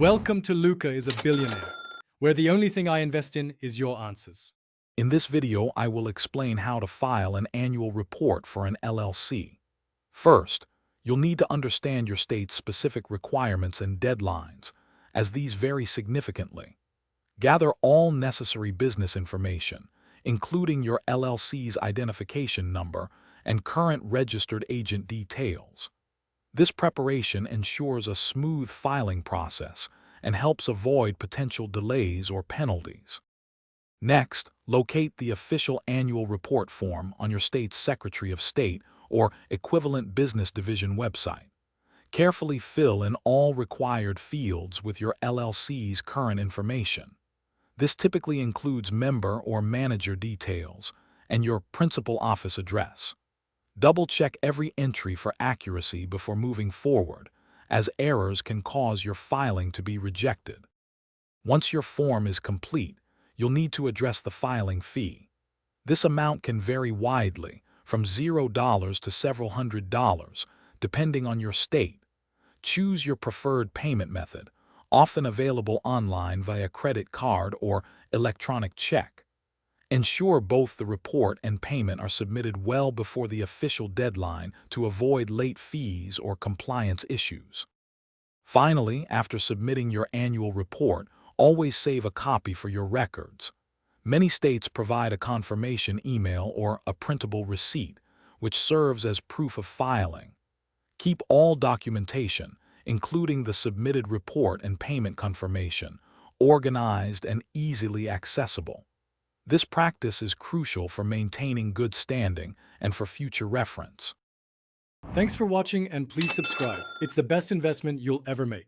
Welcome to Luca is a Billionaire, where the only thing I invest in is your answers. In this video, I will explain how to file an annual report for an LLC. First, you'll need to understand your state's specific requirements and deadlines, as these vary significantly. Gather all necessary business information, including your LLC's identification number and current registered agent details. This preparation ensures a smooth filing process and helps avoid potential delays or penalties. Next, locate the official annual report form on your state's Secretary of State or equivalent business division website. Carefully fill in all required fields with your LLC's current information. This typically includes member or manager details and your principal office address. Double-check every entry for accuracy before moving forward, as errors can cause your filing to be rejected. Once your form is complete, you'll need to address the filing fee. This amount can vary widely, from $0 to several $100s, depending on your state. Choose your preferred payment method, often available online via credit card or electronic check. Ensure both the report and payment are submitted well before the official deadline to avoid late fees or compliance issues. Finally, after submitting your annual report, always save a copy for your records. Many states provide a confirmation email or a printable receipt, which serves as proof of filing. Keep all documentation, including the submitted report and payment confirmation, organized and easily accessible. This practice is crucial for maintaining good standing and for future reference. Thanks for watching and please subscribe. It's the best investment you'll ever make.